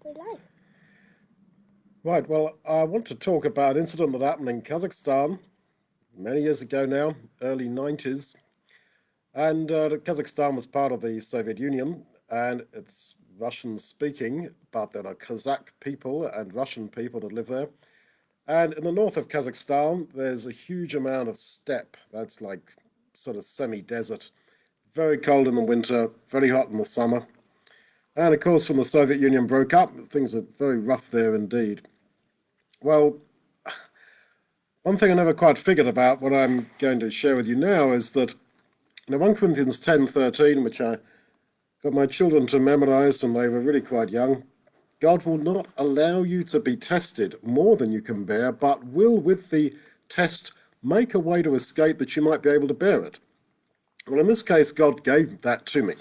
life. Right, well, I want to talk about an incident that happened in Kazakhstan many years ago now, early 90s. And Kazakhstan was part of the Soviet Union, and it's Russian speaking, but there are Kazakh people and Russian people that live there. And in the north of Kazakhstan, there's a huge amount of steppe. That's like sort of semi desert, very cold in the winter, very hot in the summer. And of course, when the Soviet Union broke up, things are very rough there indeed. Well, one thing I never quite figured about what I'm going to share with you now is that in 1 Corinthians 10:13, which I got my children to memorize when they were really quite young, God will not allow you to be tested more than you can bear, but will with the test make a way to escape that you might be able to bear it. Well, in this case, God gave that to me,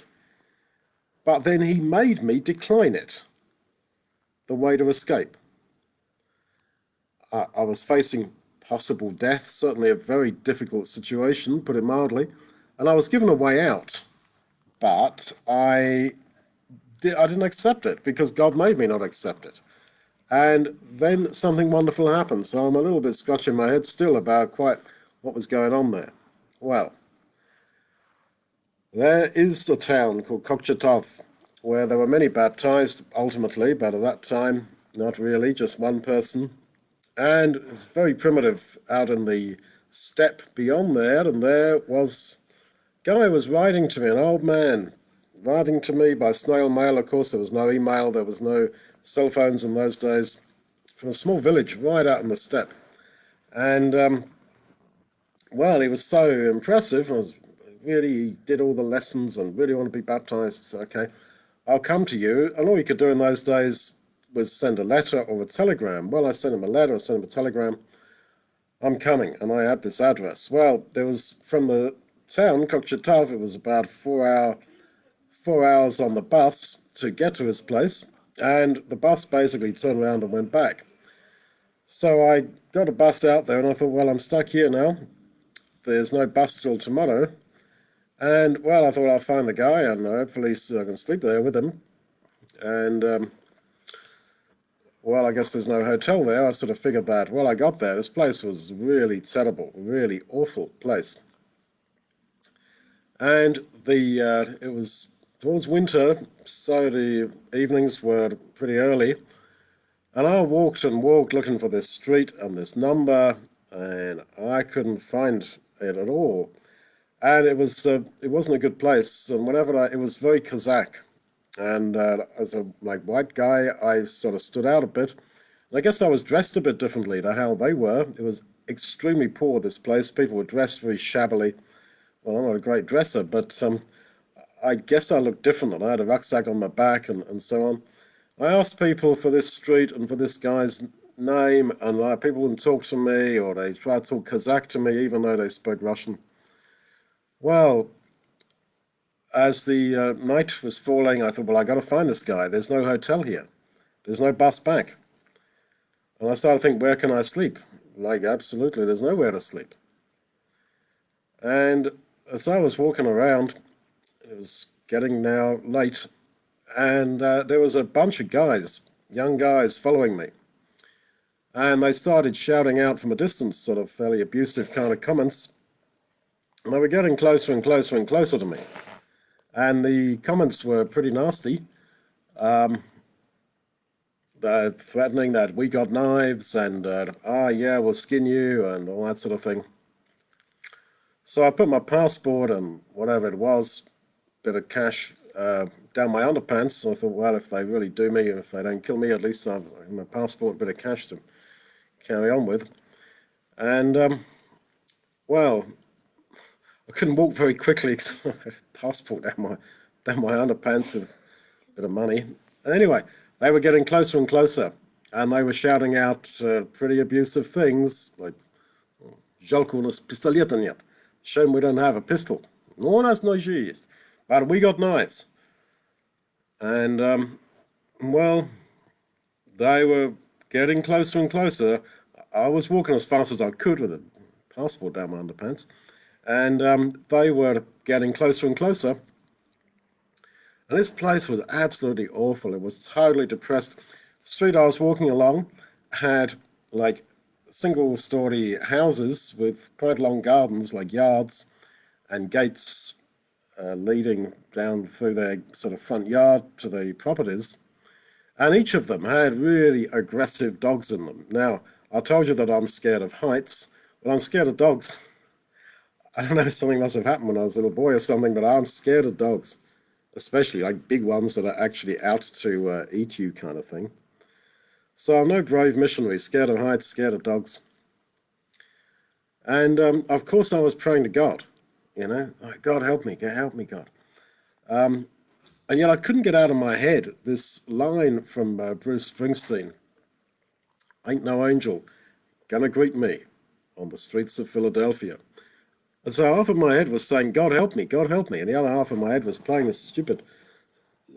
but then he made me decline it, the way to escape. I was facing possible death, certainly a very difficult situation, put it mildly, and I was given a way out, but I didn't accept it because God made me not accept it. And then something wonderful happened. So I'm a little bit scratching my head still about quite what was going on there. Well, there is a town called Kokchetov where there were many baptized ultimately, but at that time, not really, just one person. And it was very primitive out in the steppe beyond there. And there was a guy was writing to me, an old man, writing to me by snail mail. Of course, there was no email, there was no cell phones in those days, from a small village right out in the steppe. And well, he was so impressive. I was really did all the lessons and really want to be baptized. So, okay, I'll come to you. And all you could do in those days was send a letter or a telegram. Well, I sent him a letter, I sent him a telegram. I'm coming, and I had this address. Well, there was from the town Kokchetov. It was about 4 hours on the bus to get to his place, and the bus basically turned around and went back. So I got a bus out there, and I thought, well, I'm stuck here now. There's no bus till tomorrow. And, well, I thought I'll find the guy, and hopefully I can sleep there with him. And, well, I guess there's no hotel there. I sort of figured that. Well, I got there. This place was really terrible, really awful place. And it was towards winter, so the evenings were pretty early. And I walked and walked looking for this street and this number, and I couldn't find it at all. And it wasn't a good place. And it was very Kazakh. And as a like white guy, I sort of stood out a bit. And I guess I was dressed a bit differently to how they were. It was extremely poor, this place. People were dressed very shabbily. Well, I'm not a great dresser, but I guess I looked different. And I had a rucksack on my back and so on. I asked people for this street and for this guy's name, and people wouldn't talk to me, or they tried to talk Kazakh to me, even though they spoke Russian. Well, as the night was falling, I thought, well, I got to find this guy. There's no hotel here. There's no bus back. And I started to think, where can I sleep? Like, absolutely, there's nowhere to sleep. And as I was walking around, it was getting now late, and there was a bunch of guys, young guys, following me. And they started shouting out from a distance, sort of fairly abusive kind of comments. And they were getting closer and closer and closer to me. And the comments were pretty nasty. They're threatening that we got knives and, yeah, we'll skin you and all that sort of thing. So I put my passport and whatever it was, bit of cash, down my underpants. So I thought, well, if they really do me, if they don't kill me, at least I've my passport, a bit of cash to carry on with. And, well, I couldn't walk very quickly because I had a passport down my underpants and a bit of money. And anyway, they were getting closer and closer, and they were shouting out pretty abusive things like, "Жалко у нас пистолета нет." Shame we don't have a pistol. No one has ножи есть, but we got knives. And well, they were getting closer and closer. I was walking as fast as I could with a passport down my underpants. And they were getting closer and closer. And this place was absolutely awful. It was totally depressed. The street I was walking along had like single-story houses with quite long gardens, like yards, and gates leading down through their sort of front yard to the properties. And each of them had really aggressive dogs in them. Now, I told you that I'm scared of heights. Well, I'm scared of dogs. I don't know, something must have happened when I was a little boy or something, but I'm scared of dogs, especially like big ones that are actually out to eat you kind of thing. So I'm no brave missionary, scared of heights, scared of dogs. And of course, I was praying to God, like, God, help me, God. Um, and yet I couldn't get out of my head this line from Bruce Springsteen: "Ain't no angel gonna greet me on the streets of Philadelphia." And so half of my head was saying, God help me, and the other half of my head was playing this stupid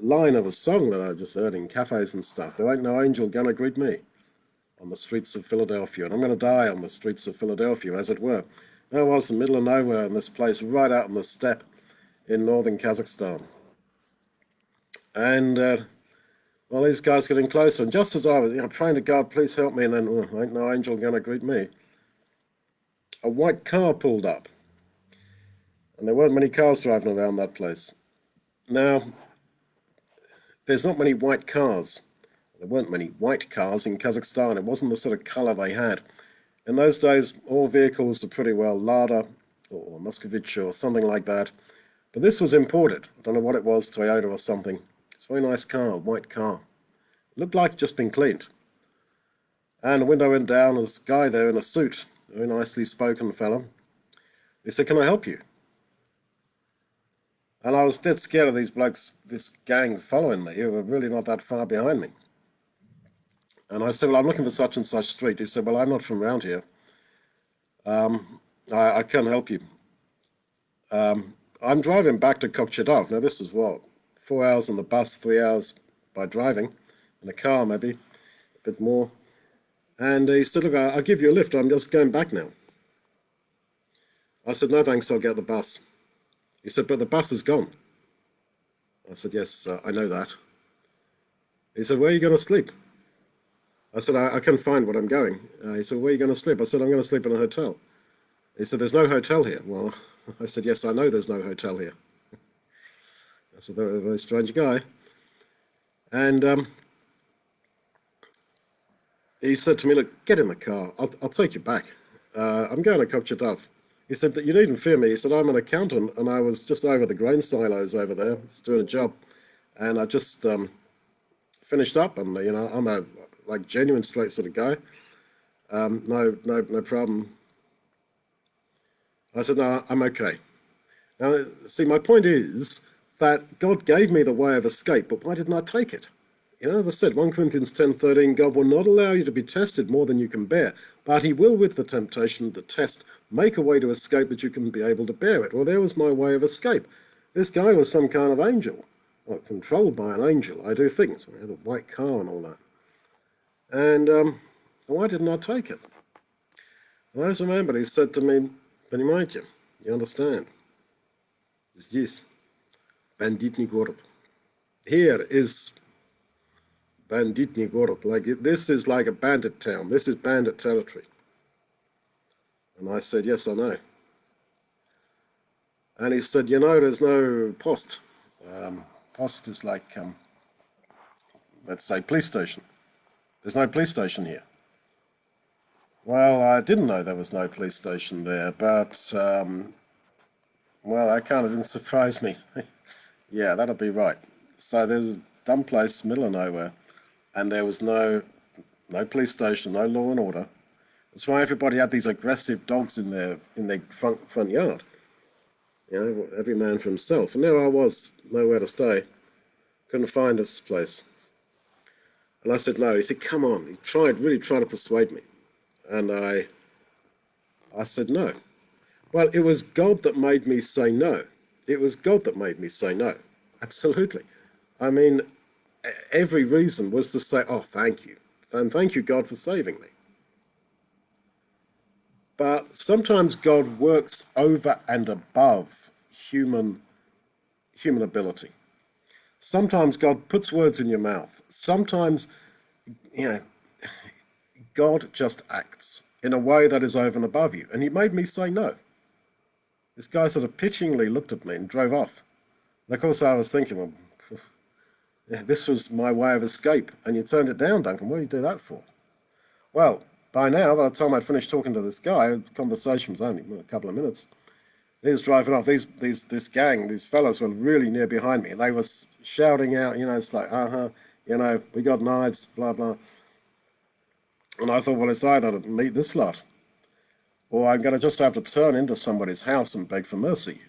line of a song that I just heard in cafes and stuff. There ain't no angel gonna greet me on the streets of Philadelphia, and I'm going to die on the streets of Philadelphia, as it were. There I was in the middle of nowhere in this place, right out in the steppe in northern Kazakhstan. And, well, these guys getting closer, and just as I was praying to God, please help me, and then, ain't no angel going to greet me, a white car pulled up. And there weren't many cars driving around that place. Now, there's not many white cars. There weren't many white cars in Kazakhstan. It wasn't the sort of color they had. In those days, all vehicles were pretty well Lada or Muscovich or something like that. But this was imported. I don't know what it was, Toyota or something. It's a very nice car, white car. It looked like it just been cleaned. And the window went down, and this guy there in a suit, a very nicely spoken fellow. He said, "Can I help you?" And I was dead scared of these blokes, this gang following me, who were really not that far behind me. And I said, "Well, I'm looking for such and such street." He said, "Well, I'm not from around here. I can't help you. I'm driving back to Kokchedov." Now, this is what, 4 hours on the bus, 3 hours by driving, in a car maybe, a bit more. And he said, "Look, I'll give you a lift. I'm just going back now." I said, "No, thanks, I'll get the bus." He said, "But the bus is gone." I said, "Yes, I know that." He said, "Where are you going to sleep?" I said, I can't find where I'm going." He said, "Where are you going to sleep?" I said, "I'm going to sleep in a hotel." He said, "There's no hotel here." Well, I said, "Yes, I know there's no hotel here." I said, "They're a very strange guy." And he said to me, "Look, get in the car. I'll take you back. I'm going to Kokchedov." He said, "That you needn't fear me." He said, "I'm an accountant, and I was just over the grain silos over there, just doing a job. And I just finished up, and I'm a like genuine straight sort of guy. No problem." I said, "No, I'm okay." Now, see, my point is that God gave me the way of escape, but why didn't I take it? As I said, 1 Corinthians 10:13, God will not allow you to be tested more than you can bear, but he will, with the temptation, the test, make a way to escape that you can be able to bear it. Well, there was my way of escape. This guy was some kind of angel, well, controlled by an angel, I do think. So he had a white car and all that. And why didn't I take it? And I just remembered he said to me, "Понимаете, you understand? Здесь бандитный город. Here is banditny город. Like this is like a bandit town. This is bandit territory." And I said, "Yes, I know." And he said, "There's no post. Post is like, let's say, police station. There's no police station here." Well, I didn't know there was no police station there, but, well, that kind of didn't surprise me. Yeah, that'll be right. So there's a dumb place, middle of nowhere, and there was no police station, no law and order. That's why everybody had these aggressive dogs in their front yard. Every man for himself. And there I was, nowhere to stay. Couldn't find this place. And I said no. He said, "Come on." He really tried to persuade me. And I said no. Well, it was God that made me say no. It was God that made me say no. Absolutely. I mean, every reason was to say, "Oh, thank you. And thank you, God, for saving me." But sometimes God works over and above human ability. Sometimes God puts words in your mouth. Sometimes, you know, God just acts in a way that is over and above you. And he made me say no. This guy sort of pitchingly looked at me and drove off. And of course, I was thinking, well, yeah, this was my way of escape. And you turned it down, Duncan. What did you do that for? Well, by now, by the time I'd finished talking to this guy, the conversation was only a couple of minutes. He was driving off. This gang, these fellas were really near behind me. They were shouting out, it's like, we got knives, blah, blah. And I thought, well, it's either to meet this lot, or I'm going to just have to turn into somebody's house and beg for mercy.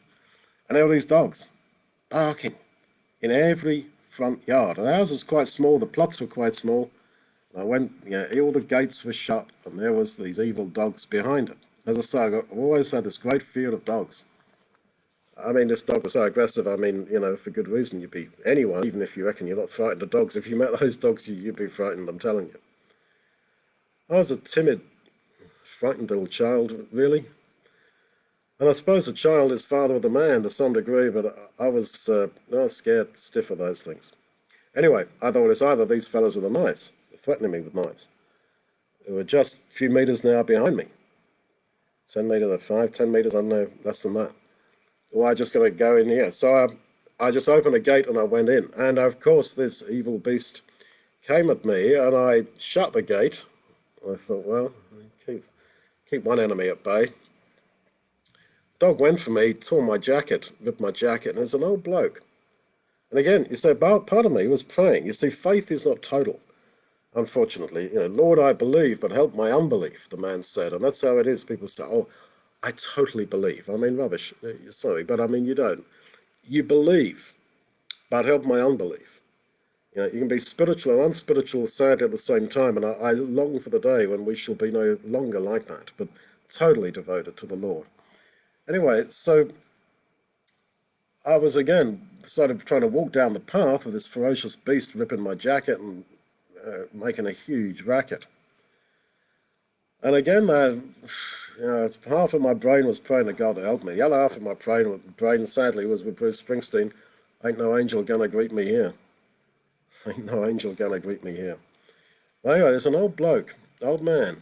And there were these dogs barking in every front yard. And ours is quite small. The plots were quite small. I went, all the gates were shut, and there was these evil dogs behind it. As I say, I've always had this great fear of dogs. I mean, this dog was so aggressive. I mean, for good reason. You'd be anyone, even if you reckon you're not frightened of dogs. If you met those dogs, you'd be frightened, I'm telling you. I was a timid, frightened little child, really. And I suppose a child is father of the man to some degree, but I was scared stiff of those things. Anyway, I thought it's either these fellas with the knives, threatening me with knives, who were just a few meters now behind me. 10 meters, 10 meters, I don't know, less than that. Or I just got to go in here. So I just opened a gate and I went in. And of course, this evil beast came at me and I shut the gate. I thought, well, keep one enemy at bay. Dog went for me, tore my jacket, ripped my jacket, and there's an old bloke. And again, you see, part of me was praying. You see, faith is not total. Unfortunately, Lord, I believe, but help my unbelief, the man said. And that's how it is. People say, oh, I totally believe. I mean, rubbish. Sorry, but I mean, you don't. You believe, but help my unbelief. You can be spiritual and unspiritual, sadly, at the same time. And I long for the day when we shall be no longer like that, but totally devoted to the Lord. Anyway, so I was again sort of trying to walk down the path with this ferocious beast ripping my jacket and making a huge racket. And again, half of my brain was praying to God to help me. The other half of my brain sadly, was with Bruce Springsteen. Ain't no angel gonna greet me here. Ain't no angel gonna greet me here. Well, anyway, there's an old bloke, old man,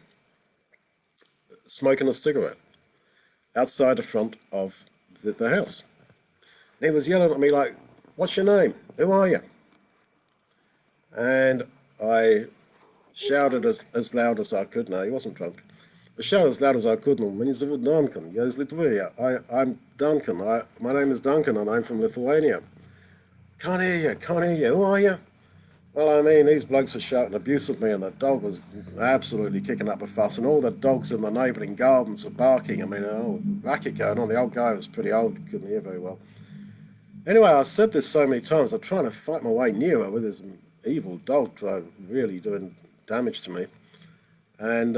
smoking a cigarette outside the front of the house. And he was yelling at me like, what's your name? Who are you? And I shouted as loud as I could. No, he wasn't drunk. I shouted as loud as I could. Many zovut Duncan. Я из Литвы. I'm Duncan. My name is Duncan and I'm from Lithuania. Can't hear you. Who are you? Well, I mean, these blokes are shouting abuse at me and the dog was absolutely kicking up a fuss and all the dogs in the neighbouring gardens were barking. I mean, racket going on. The old guy was pretty old, couldn't hear very well. Anyway, I said this so many times. I'm trying to fight my way nearer with this evil dog really doing damage to me. And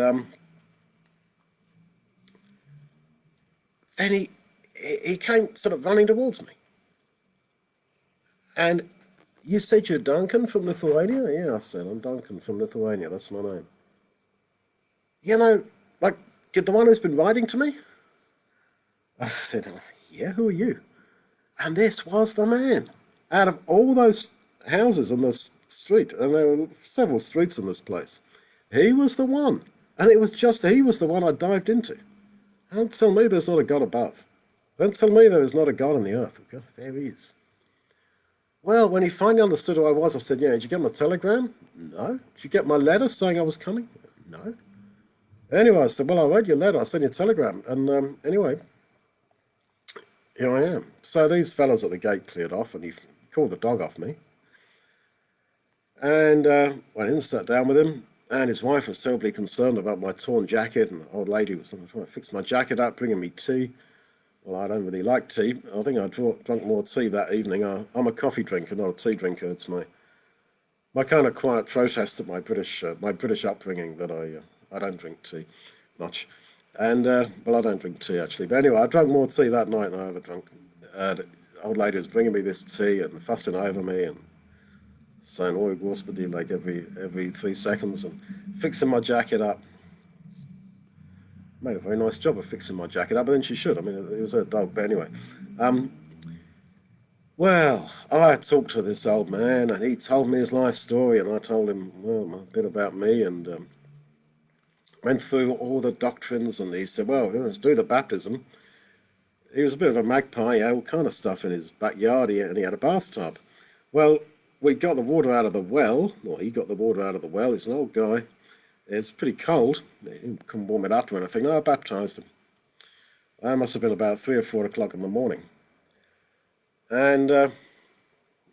then he came sort of running towards me. And you said you're Duncan from Lithuania? Yeah, I said, I'm Duncan from Lithuania. That's my name. Like the one who's been writing to me? I said, yeah, who are you? And this was the man. Out of all those houses in this street, and there were several streets in this place, he was the one. And it was just, he was the one I dived into. Don't tell me there's not a God above. Don't tell me there is not a God on the earth. God, there is. Well, when he finally understood who I was, I said, did you get my telegram? No. Did you get my letter saying I was coming? No. Anyway, I said, well, I read your letter. I sent you a telegram. And anyway, here I am. So these fellas at the gate cleared off and he called the dog off me. And went in, sat down with him. And his wife was terribly concerned about my torn jacket. And the old lady was trying to fix my jacket up, bringing me tea. Well, I don't really like tea. I think I drunk more tea that evening. I'm a coffee drinker, not a tea drinker. It's my kind of quiet protest at my British upbringing that I don't drink tea much. And well, I don't drink tea actually. But anyway, I drank more tea that night than I ever drunk. The old lady was bringing me this tea and fussing over me and saying "Oi, Господи," like every 3 seconds and fixing my jacket up. Made a very nice job of fixing my jacket up, but then she should. I mean, it was her dog, but anyway. Well, I talked to this old man, and he told me his life story, and I told him, well, a bit about me, and went through all the doctrines. And he said, well, let's do the baptism. He was a bit of a magpie, all kind of stuff in his backyard, and he had a bathtub. Well, we got the water out of the well, or he got the water out of the well. He's an old guy. It's pretty cold. He couldn't warm it up or anything. I baptized him. That must have been about 3 or 4 o'clock in the morning. And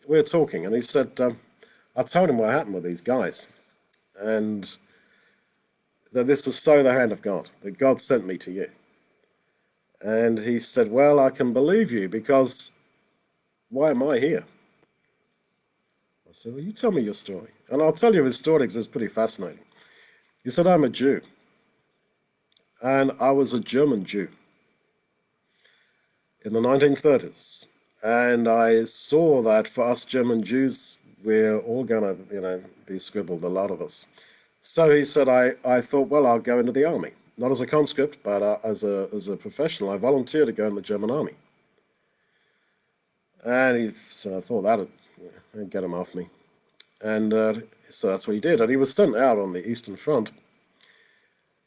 we were talking, and he said, I told him what happened with these guys, and that this was so the hand of God, that God sent me to you. And he said, well, I can believe you because why am I here? I said, well, you tell me your story. And I'll tell you his story because it's pretty fascinating. He said, I'm a Jew, and I was a German Jew in the 1930s. And I saw that for us German Jews, we're all going to, be scribbled, a lot of us. So he said, I thought, well, I'll go into the army. Not as a conscript, but as a professional. I volunteered to go in the German army. And so I thought that'd get him off me. And so that's what he did. And he was sent out on the Eastern Front.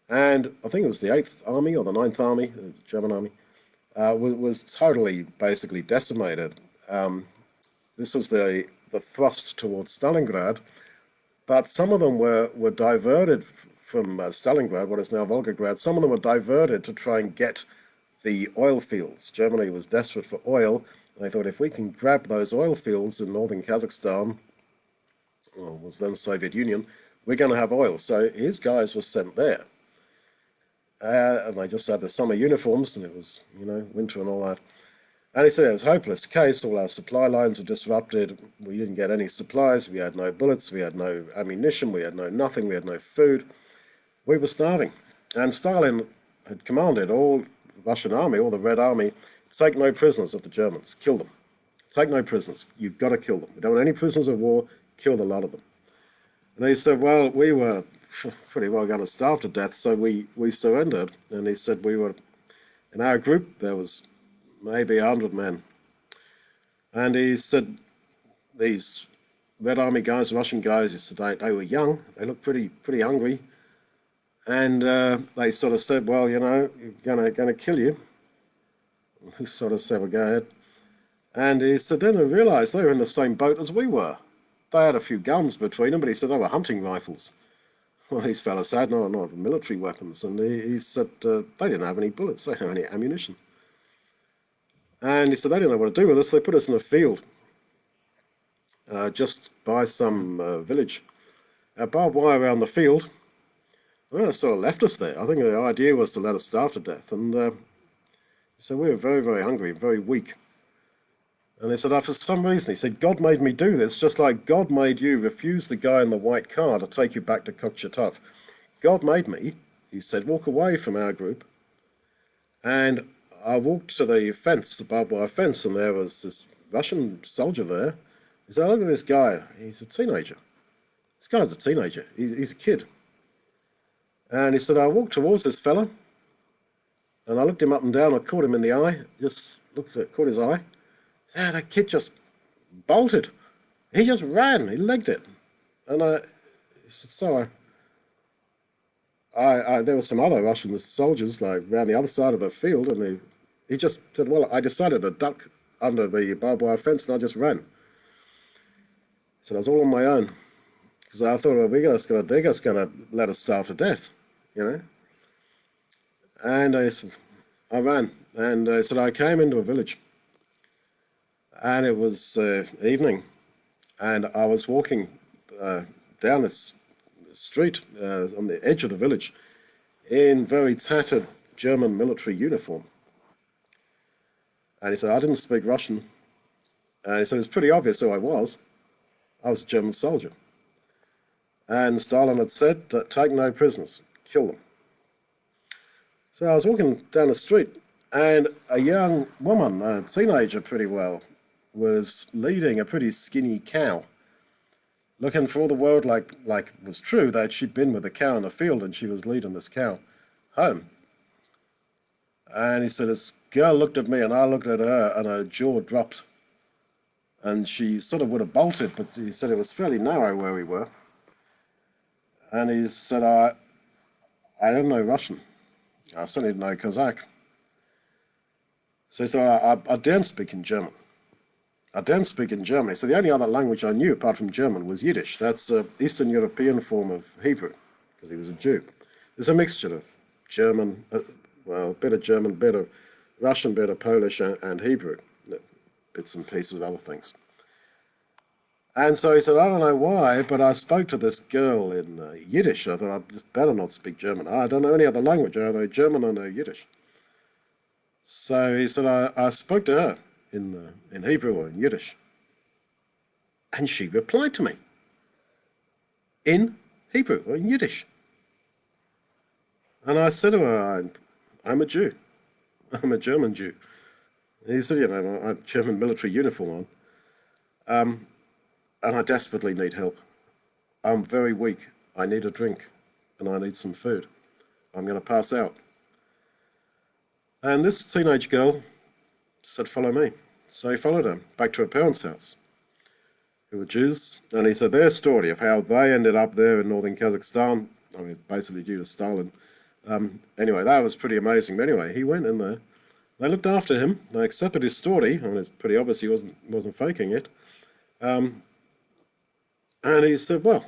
And I think it was the 8th Army or the 9th Army, the German Army, was totally, basically decimated. This was the thrust towards Stalingrad, but some of them were diverted from Stalingrad, what is now Volgograd. Some of them were diverted to try and get the oil fields. Germany was desperate for oil. And they thought, if we can grab those oil fields in northern Kazakhstan, or was then Soviet Union, we're going to have oil. So his guys were sent there. And they just had the summer uniforms, and it was, winter and all that. And he said it was a hopeless case. All our supply lines were disrupted. We didn't get any supplies. We had no bullets. We had no ammunition. We had no nothing. We had no food. We were starving. And Stalin had commanded all Russian army, all the Red Army, take no prisoners of the Germans. Kill them. Take no prisoners. You've got to kill them. We don't want any prisoners of war. Kill a lot of them. And he said, well, we were pretty well going to starve to death, so we surrendered. And he said in our group, there was maybe 100 men. And he said, these Red Army guys, Russian guys, he said they were young, they looked pretty hungry. And they sort of said, well, we're gonna kill you. We sort of said, well, go ahead. And he said, then I realized they were in the same boat as we were. They had a few guns between them, but he said they were hunting rifles. Well, these fellas had not military weapons. And he said they didn't have any bullets, they didn't have any ammunition. And he said they didn't know what to do with us. They put us in a field just by some village. Barbed wire around the field. Well, it sort of left us there. I think the idea was to let us starve to death. And so we were very, very hungry, very weak. And he said, for some reason, he said, God made me do this, just like God made you refuse the guy in the white car to take you back to Kokshetov. God made me, he said, walk away from our group. And I walked to the fence, the barbed wire fence, and there was this Russian soldier there. He said, look at this guy. He's a teenager. This guy's a teenager. He's a kid. And he said, I walked towards this fella, and I looked him up and down. I caught him in the eye, caught his eye. Yeah, that kid just bolted. He just ran. He legged it. And there were some other Russian soldiers like around the other side of the field, and he just said, well, I decided to duck under the barbed wire fence, and I just ran. So I was all on my own, because I thought, well, they're just going to let us starve to death, And I ran, and so I came into a village. And it was evening, and I was walking down this street on the edge of the village in very tattered German military uniform. And he said, I didn't speak Russian. And he said, it's pretty obvious who I was. I was a German soldier. And Stalin had said, take no prisoners, kill them. So I was walking down the street, and a young woman, a teenager pretty well, was leading a pretty skinny cow, looking for all the world like it was true that she'd been with the cow in the field and she was leading this cow home. And he said, this girl looked at me and I looked at her, and her jaw dropped. and she sort of would have bolted, but he said it was fairly narrow where we were. And he said, I don't know Russian. I certainly don't know Kazakh. So he said, I don't speak in German. I don't speak in German. So the only other language I knew apart from German was Yiddish. That's the Eastern European form of Hebrew, because he was a Jew. There's a mixture of German, well, a bit of German, a bit of Russian, a bit of Polish, and Hebrew, bits and pieces of other things. And so he said, I don't know why, but I spoke to this girl in Yiddish. I thought, I just better not speak German. I don't know any other language. I know German, I know Yiddish. So he said, I spoke to her in Hebrew or in Yiddish. And she replied to me in Hebrew or in Yiddish. And I said to her, I'm a Jew. I'm a German Jew. And he said, you know, I have German military uniform on. And I desperately need help. I'm very weak. I need a drink and I need some food. I'm going to pass out. And this teenage girl said, follow me. So he followed her back to her parents' house, who were Jews. And he said their story of how they ended up there in northern Kazakhstan. I mean, basically due to Stalin. Anyway, that was pretty amazing. But anyway, he went in there. They looked after him. They accepted his story. I mean, it's pretty obvious he wasn't faking it. And he said, well,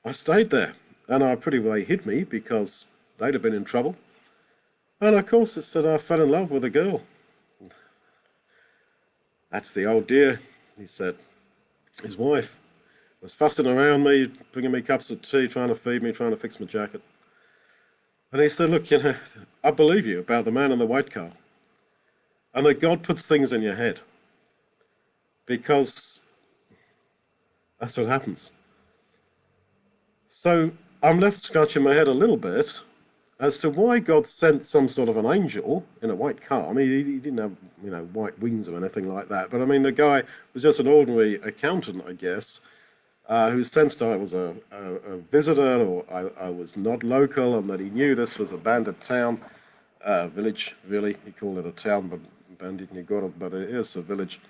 I stayed there. And I pretty well hid me because they'd have been in trouble. And of course, he said, I fell in love with a girl. That's the old dear, he said. His wife was fussing around me, bringing me cups of tea, trying to feed me, trying to fix my jacket. And he said, look, you know, I believe you about the man in the white car. And that God puts things in your head. Because that's what happens. So I'm left scratching my head a little bit as to why God sent some sort of an angel in a white car. I mean, he didn't have, you know, white wings or anything like that. But I mean, the guy was just an ordinary accountant, I guess, who sensed I was a visitor, or I was not local, and that he knew this was a bandit town, village, really. He called it a town, but Bandit Nigorod, but it is a village.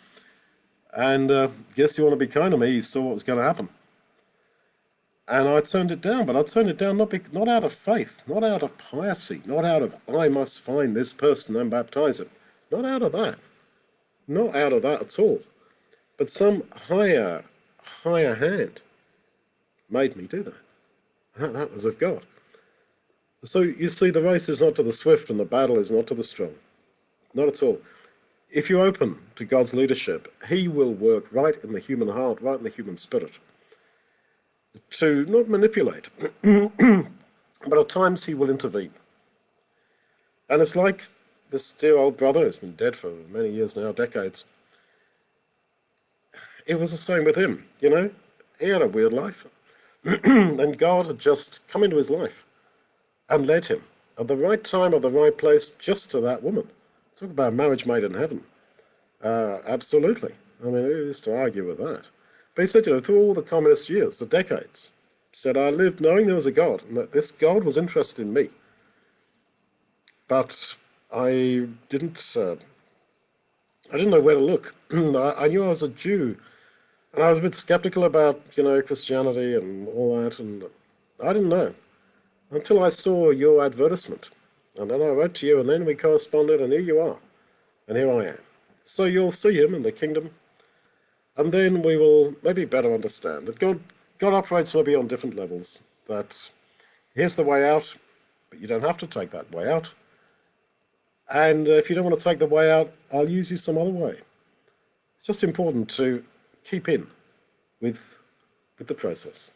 And guess you want to be kind to me, he saw what was going to happen. And I turned it down, but I turned it down not out of faith, not out of piety, not out of, I must find this person and baptize him. Not out of that. Not out of that at all. But some higher hand made me do that. That was of God. So you see, the race is not to the swift and the battle is not to the strong. Not at all. If you open to God's leadership, he will work right in the human heart, right in the human spirit, to not manipulate, but at times he will intervene. And it's like this dear old brother who's been dead for many years now, decades. It was the same with him, you know. He had a weird life. And God had just come into his life and led him at the right time, at the right place, just to that woman. Talk about marriage made in heaven. Absolutely. I mean, who used to argue with that? But he said, you know, through all the communist years, the decades, said, I lived knowing there was a God, and that this God was interested in me. But I didn't know where to look. I knew I was a Jew, and I was a bit skeptical about, you know, Christianity and all that, and I didn't know until I saw your advertisement. And then I wrote to you, and then we corresponded, and here you are, and here I am. So you'll see him in the kingdom, and then we will maybe better understand that God operates maybe on different levels, that here's the way out, but you don't have to take that way out. And if you don't want to take the way out, I'll use you some other way. It's just important to keep in with the process.